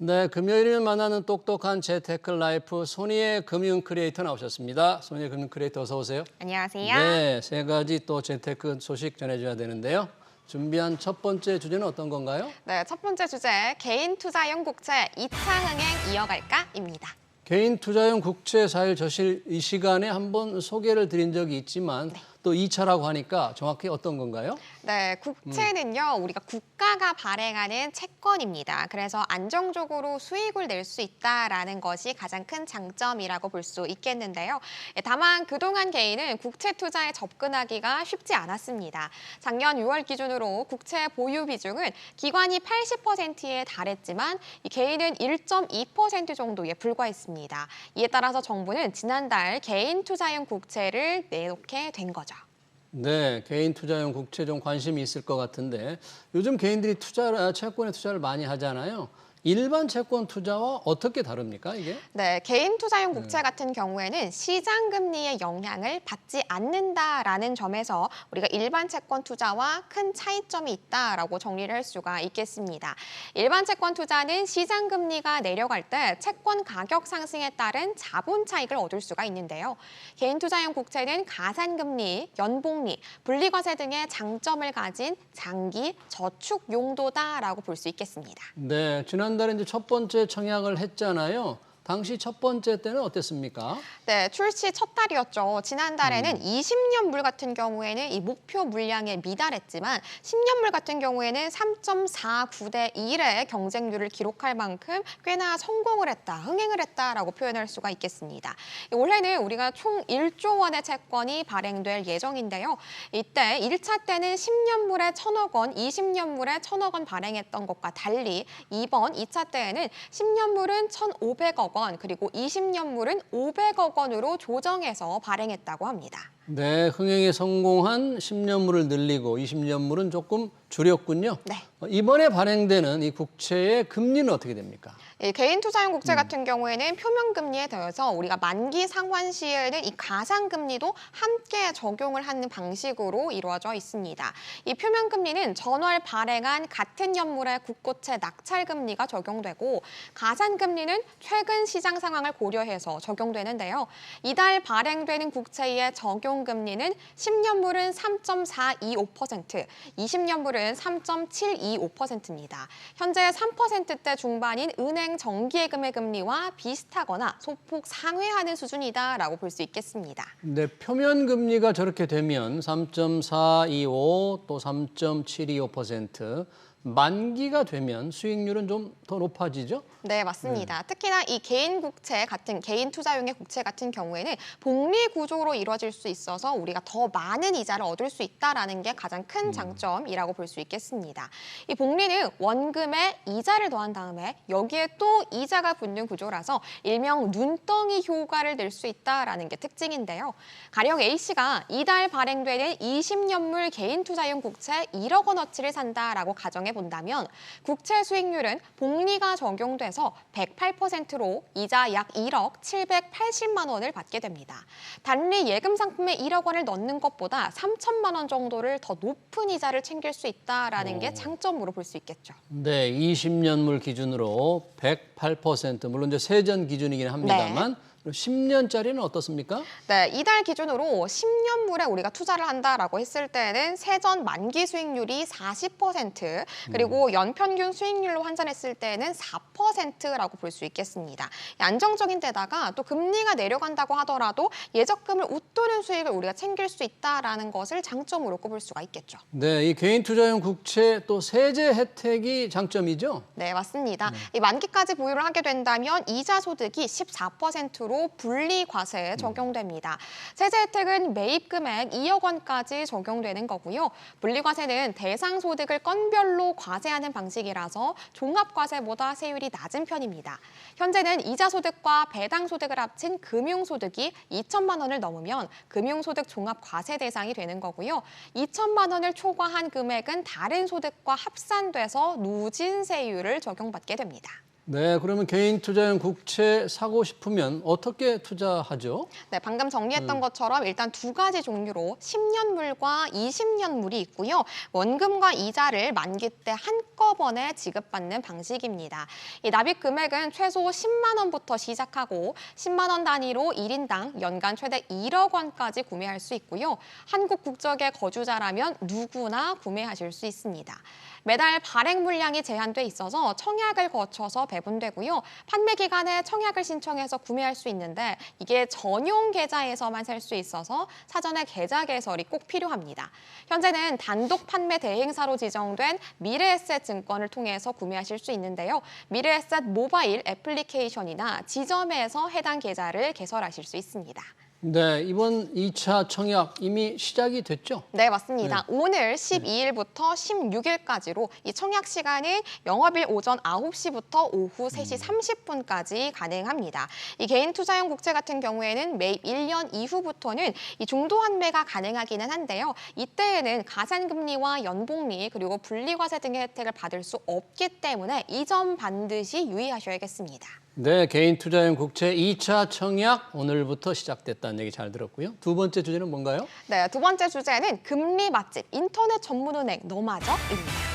네, 금요일에 만나는 똑똑한 재테크 라이프 손희의 금융 크리에이터 나오셨습니다. 손희의 금융 크리에이터 어서 오세요. 안녕하세요. 네, 세 가지 또 재테크 소식 전해줘야 되는데요. 준비한 첫 번째 주제는 어떤 건가요? 네, 첫 번째 주제, 개인 투자용 국채 2차 흥행 이어갈까입니다. 개인 투자용 국채 사일 저실 이 시간에 한번 소개를 드린 적이 있지만 또 2차라고 하니까 정확히 어떤 건가요? 네, 국채는요, 우리가 국가가 발행하는 채권입니다. 그래서 안정적으로 수익을 낼 수 있다라는 것이 가장 큰 장점이라고 볼 수 있겠는데요. 다만 그동안 개인은 국채 투자에 접근하기가 쉽지 않았습니다. 작년 6월 기준으로 국채 보유 비중은 기관이 80%에 달했지만 이 개인은 1.2% 정도에 불과했습니다. 이에 따라서 정부는 지난달 개인 투자용 국채를 내놓게 된 거죠. 네, 개인 투자용 국채 좀 관심이 있을 것 같은데 요즘 개인들이 채권에 투자를 많이 하잖아요. 일반 채권 투자와 어떻게 다릅니까, 이게? 네, 개인 투자용 국채 같은 경우에는 시장 금리의 영향을 받지 않는다라는 점에서 우리가 일반 채권 투자와 큰 차이점이 있다라고 정리를 할 수가 있겠습니다. 일반 채권 투자는 시장 금리가 내려갈 때 채권 가격 상승에 따른 자본 차익을 얻을 수가 있는데요. 개인 투자용 국채는 가산 금리, 연복리, 분리과세 등의 장점을 가진 장기 저축 용도다라고 볼 수 있겠습니다. 네, 지난달에 이제 첫 번째 청약을 했잖아요. 당시 첫 번째 때는 어땠습니까? 네, 출시 첫 달이었죠. 지난달에는 20년물 같은 경우에는 이 목표 물량에 미달했지만 10년물 같은 경우에는 3.49대 1의 경쟁률을 기록할 만큼 꽤나 성공을 했다, 흥행을 했다라고 표현할 수가 있겠습니다. 올해는 우리가 총 1조 원의 채권이 발행될 예정인데요. 이때 1차 때는 10년물에 1,000억 원, 20년물에 1,000억 원 발행했던 것과 달리 이번 2차 때에는 10년물은 1,500억 원, 그리고 20년물은 500억 원으로 조정해서 발행했다고 합니다. 네, 흥행에 성공한 10년물을 늘리고 20년물은 조금 줄였군요. 네. 이번에 발행되는 이 국채의 금리는 어떻게 됩니까? 개인 투자용 국채 같은 경우에는 표면금리에 더해서 우리가 만기 상환 시에는 이 가산금리도 함께 적용을 하는 방식으로 이루어져 있습니다. 이 표면금리는 전월 발행한 같은 연물의 국고채 낙찰금리가 적용되고 가산금리는 최근 시장 상황을 고려해서 적용되는데요. 이달 발행되는 국채의 적용금리는 10년물은 3.425%, 20년물은 3.725%입니다. 현재 3%대 중반인 은행 정기예금의 금리와 비슷하거나 소폭 상회하는 수준이다라고 볼 수 있겠습니다. 네, 표면 금리가 저렇게 되면 3.425 또 3.725%, 만기가 되면 수익률은 좀 더 높아지죠? 네, 맞습니다. 특히나 이 개인 국채 같은 개인 투자용의 국채 같은 경우에는 복리 구조로 이루어질 수 있어서 우리가 더 많은 이자를 얻을 수 있다라는 게 가장 큰 장점이라고 볼 수 있겠습니다. 이 복리는 원금에 이자를 더한 다음에 여기에 또 이자가 붙는 구조라서 일명 눈덩이 효과를 낼 수 있다라는 게 특징인데요. 가령 A씨가 이달 발행되는 20년물 개인 투자용 국채 1억 원어치를 산다라고 가정해 본다면 국채 수익률은 복리가 적용돼서 108%로 이자 약 1억 780만 원을 받게 됩니다. 단리 예금 상품에 1억 원을 넣는 것보다 3천만 원 정도를 더 높은 이자를 챙길 수 있다라는 게 장점으로 볼 수 있겠죠. 네, 20년물 기준으로 108%, 물론 이제 세전 기준이긴 합니다만 10년짜리는 어떻습니까? 네, 이달 기준으로 10년물에 우리가 투자를 한다라고 했을 때는 세전 만기 수익률이 40%, 그리고 연평균 수익률로 환산했을 때는 4%라고 볼 수 있겠습니다. 안정적인 데다가 또 금리가 내려간다고 하더라도 예적금을 웃도는 수익을 우리가 챙길 수 있다라는 것을 장점으로 꼽을 수가 있겠죠. 네, 이 개인 투자용 국채 또 세제 혜택이 장점이죠? 네, 맞습니다. 이 만기까지 보유를 하게 된다면 이자 소득이 14%로 분리과세에 적용됩니다. 세제 혜택은 매입 금액 2억 원까지 적용되는 거고요. 분리과세는 대상 소득을 건별로 과세하는 방식이라서 종합과세보다 세율이 낮은 편입니다. 현재는 이자 소득과 배당 소득을 합친 금융소득이 2천만 원을 넘으면 금융소득 종합과세 대상이 되는 거고요. 2천만 원을 초과한 금액은 다른 소득과 합산돼서 누진세율을 적용받게 됩니다. 네, 그러면 개인 투자용 국채 사고 싶으면 어떻게 투자하죠? 네, 방금 정리했던 것처럼 일단 두 가지 종류로 10년물과 20년물이 있고요. 원금과 이자를 만기 때 한꺼번에 지급받는 방식입니다. 이 납입 금액은 최소 10만 원부터 시작하고 10만 원 단위로 1인당 연간 최대 1억 원까지 구매할 수 있고요. 한국 국적의 거주자라면 누구나 구매하실 수 있습니다. 매달 발행 물량이 제한돼 있어서 청약을 거쳐서 배분되고요. 판매 기간에 청약을 신청해서 구매할 수 있는데 이게 전용 계좌에서만 살 수 있어서 사전에 계좌 개설이 꼭 필요합니다. 현재는 단독 판매 대행사로 지정된 미래에셋 증권을 통해서 구매하실 수 있는데요. 미래에셋 모바일 애플리케이션이나 지점에서 해당 계좌를 개설하실 수 있습니다. 네, 이번 2차 청약 이미 시작이 됐죠? 네, 맞습니다. 오늘 12일부터 16일까지로 이 청약 시간은 영업일 오전 9시부터 오후 3시 30분까지 가능합니다. 이 개인 투자용 국채 같은 경우에는 매입 1년 이후부터는 이 중도 환매가 가능하기는 한데요. 이때에는 가산금리와 연복리 그리고 분리과세 등의 혜택을 받을 수 없기 때문에 이 점 반드시 유의하셔야겠습니다. 네, 개인 투자용 국채 2차 청약 오늘부터 시작됐다는 얘기 잘 들었고요. 두 번째 주제는 뭔가요? 네, 두 번째 주제는 금리 맛집 인터넷 전문은행 너마저입니다.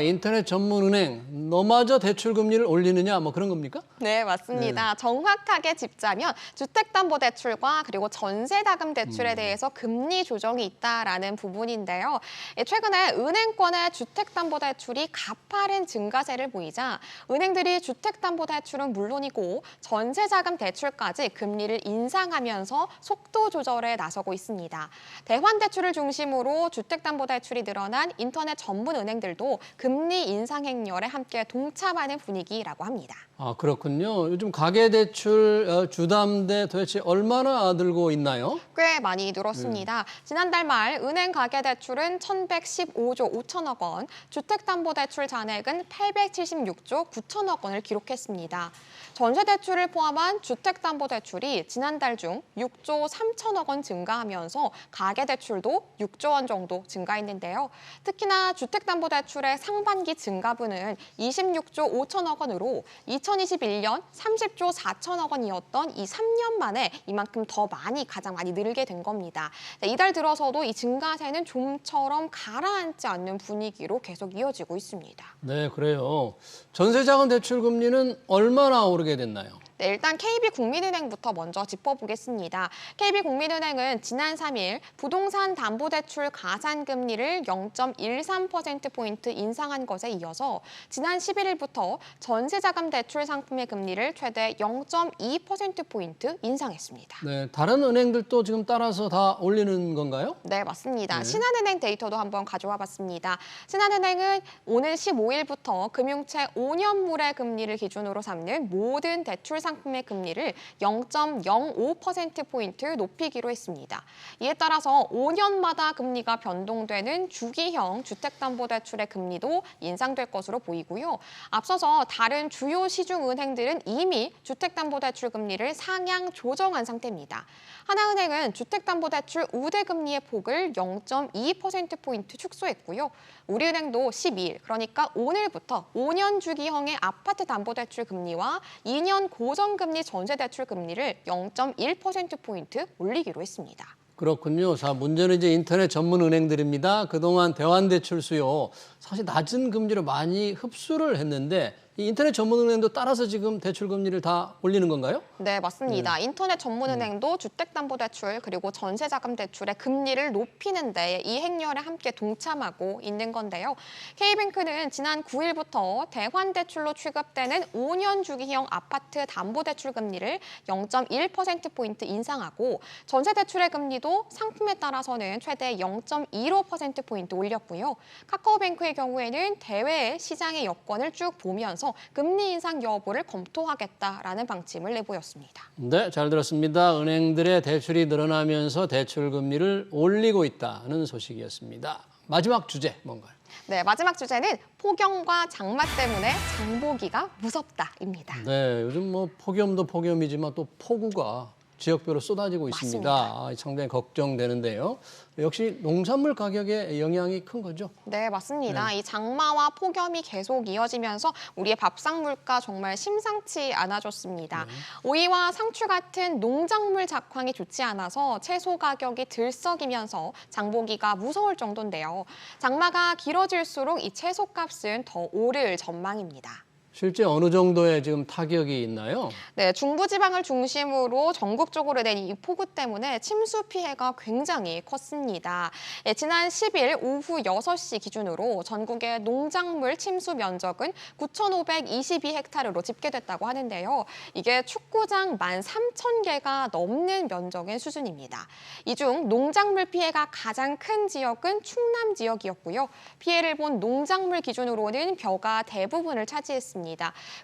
인터넷 전문은행 너마저 대출 금리를 올리느냐 뭐 그런 겁니까? 네, 맞습니다. 정확하게 짚자면 주택담보대출과 그리고 전세자금 대출에 대해서 금리 조정이 있다라는 부분인데요. 최근에 은행권의 주택담보대출이 가파른 증가세를 보이자 은행들이 주택담보대출은 물론이고 전세자금 대출까지 금리를 인상하면서 속도 조절에 나서고 있습니다. 대환대출을 중심으로 주택담보대출이 늘어난 인터넷 전문 은행들도 금리 인상 행렬에 함께 동참하는 분위기라고 합니다. 아, 그렇군요. 요즘 가계대출 주담대 도대체 얼마나 늘고 있나요? 꽤 많이 늘었습니다. 지난달 말 은행 가계대출은 1,115조 5천억 원, 주택담보대출 잔액은 876조 9천억 원을 기록했습니다. 전세대출을 포함한 주택담보대출이 지난달 중 6조 3천억 원 증가하면서 가계대출도 6조 원 정도 증가했는데요. 특히나 주택담보대출의 상반기 증가분은 26조 5천억 원으로 2021년 30조 4천억 원이었던 이 3년 만에 이만큼 더 가장 많이 늘게 된 겁니다. 이달 들어서도 이 증가세는 좀처럼 가라앉지 않는 분위기로 계속 이어지고 있습니다. 네, 그래요. 전세자금 대출 금리는 얼마나 오르게 됐나요? 네, 일단 KB국민은행부터 먼저 짚어보겠습니다. KB국민은행은 지난 3일 부동산 담보대출 가산금리를 0.13%포인트 인상한 것에 이어서 지난 11일부터 전세자금 대출 상품의 금리를 최대 0.2%포인트 인상했습니다. 네, 다른 은행들도 지금 따라서 다 올리는 건가요? 네, 맞습니다. 네. 신한은행 데이터도 한번 가져와 봤습니다. 신한은행은 오늘 15일부터 금융채 5년물의 금리를 기준으로 삼는 모든 대출 상품의 금리를 0.05%포인트 높이기로 했습니다. 이에 따라서 5년마다 금리가 변동되는 주기형 주택담보대출의 금리도 인상될 것으로 보이고요. 앞서서 다른 주요 시중은행들은 이미 주택담보대출 금리를 상향 조정한 상태입니다. 하나은행은 주택담보대출 우대금리의 폭을 0.2%포인트 축소했고요. 우리은행도 12일, 그러니까 오늘부터 5년 주기형의 아파트 담보대출 금리와 2년 고정금리 전세대출 금리를 0.1%포인트 올리기로 했습니다. 그렇군요. 자, 문제는 이제 인터넷 전문 은행들입니다. 그동안 대환대출 수요 사실 낮은 금리로 많이 흡수를 했는데 이 인터넷 전문은행도 따라서 지금 대출 금리를 다 올리는 건가요? 네, 맞습니다. 인터넷 전문은행도 주택담보대출 그리고 전세자금 대출의 금리를 높이는 데 이 행렬에 함께 동참하고 있는 건데요. K뱅크는 지난 9일부터 대환대출로 취급되는 5년 주기형 아파트 담보대출 금리를 0.1%포인트 인상하고 전세대출의 금리도 상품에 따라서는 최대 0.15%포인트 올렸고요. 카카오뱅크의 경우에는 대외 시장의 여건을 쭉 보면서 금리 인상 여부를 검토하겠다라는 방침을 내보였습니다. 네, 잘 들었습니다. 은행들의 대출이 늘어나면서 대출 금리를 올리고 있다는 소식이었습니다. 마지막 주제 뭔가요? 네, 마지막 주제는 폭염과 장마 때문에 장보기가 무섭다입니다. 네, 요즘 뭐 폭염도 폭염이지만 또 폭우가 지역별로 쏟아지고 있습니다. 아, 상당히 걱정되는데요. 역시 농산물 가격에 영향이 큰 거죠? 네, 맞습니다. 이 장마와 폭염이 계속 이어지면서 우리의 밥상 물가 정말 심상치 않아졌습니다. 오이와 상추 같은 농작물 작황이 좋지 않아서 채소 가격이 들썩이면서 장보기가 무서울 정도인데요. 장마가 길어질수록 이 채소 값은 더 오를 전망입니다. 실제 어느 정도의 지금 타격이 있나요? 네, 중부지방을 중심으로 전국적으로 낸 이 폭우 때문에 침수 피해가 굉장히 컸습니다. 예, 지난 10일 오후 6시 기준으로 전국의 농작물 침수 면적은 9,522헥타르로 집계됐다고 하는데요. 이게 축구장 13,000개가 넘는 면적의 수준입니다. 이 중 농작물 피해가 가장 큰 지역은 충남 지역이었고요. 피해를 본 농작물 기준으로는 벼가 대부분을 차지했습니다.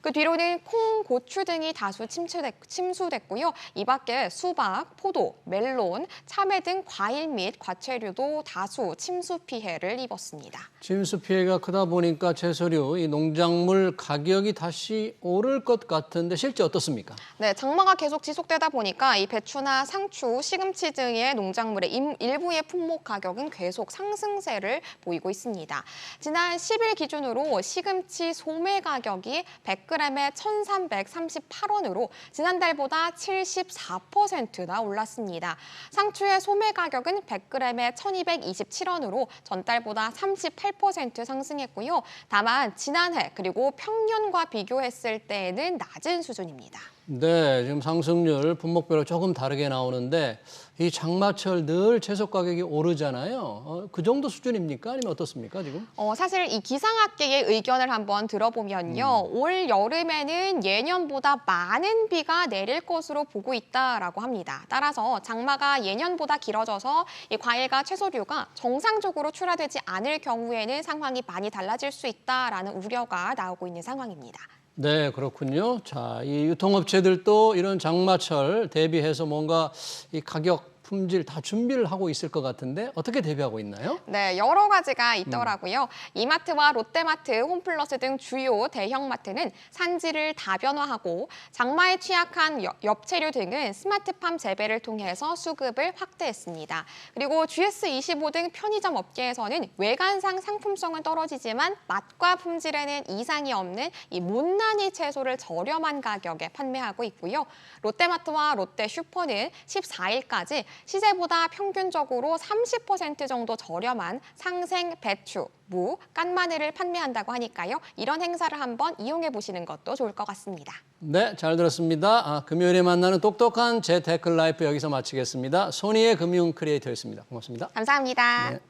그 뒤로는 콩, 고추 등이 다수 침수됐고요. 이 밖에 수박, 포도, 멜론, 참외 등 과일 및 과채류도 다수 침수 피해를 입었습니다. 침수 피해가 크다 보니까 채소류, 이 농작물 가격이 다시 오를 것 같은데 실제 어떻습니까? 네, 장마가 계속 지속되다 보니까 이 배추나 상추, 시금치 등의 농작물의 일부의 품목 가격은 계속 상승세를 보이고 있습니다. 지난 10일 기준으로 시금치 소매 가격이 100g에 1,338원으로 지난달보다 74%나 올랐습니다. 상추의 소매 가격은 100g에 1,227원으로 전달보다 38% 상승했고요. 다만 지난해 그리고 평년과 비교했을 때에는 낮은 수준입니다. 네, 지금 상승률 분목별로 조금 다르게 나오는데 이 장마철 늘 채소 가격이 오르잖아요. 그 정도 수준입니까? 아니면 어떻습니까, 지금? 사실 이 기상학계의 의견을 한번 들어보면요. 올 여름에는 예년보다 많은 비가 내릴 것으로 보고 있다라고 합니다. 따라서 장마가 예년보다 길어져서 이 과일과 채소류가 정상적으로 출하되지 않을 경우에는 상황이 많이 달라질 수 있다라는 우려가 나오고 있는 상황입니다. 네, 그렇군요. 자, 이 유통업체들도 이런 장마철 대비해서 뭔가 이 가격, 품질 다 준비를 하고 있을 것 같은데 어떻게 대비하고 있나요? 네, 여러 가지가 있더라고요. 이마트와 롯데마트, 홈플러스 등 주요 대형마트는 산지를 다변화하고 장마에 취약한 엽채류 등은 스마트팜 재배를 통해서 수급을 확대했습니다. 그리고 GS25 등 편의점 업계에서는 외관상 상품성은 떨어지지만 맛과 품질에는 이상이 없는 이 못난이 채소를 저렴한 가격에 판매하고 있고요. 롯데마트와 롯데슈퍼는 14일까지 시세보다 평균적으로 30% 정도 저렴한 상생 배추, 무, 깐마늘을 판매한다고 하니까요. 이런 행사를 한번 이용해 보시는 것도 좋을 것 같습니다. 네, 잘 들었습니다. 금요일에 만나는 똑똑한 재테크 라이프 여기서 마치겠습니다. 소니의 금융 크리에이터였습니다. 고맙습니다. 감사합니다. 네.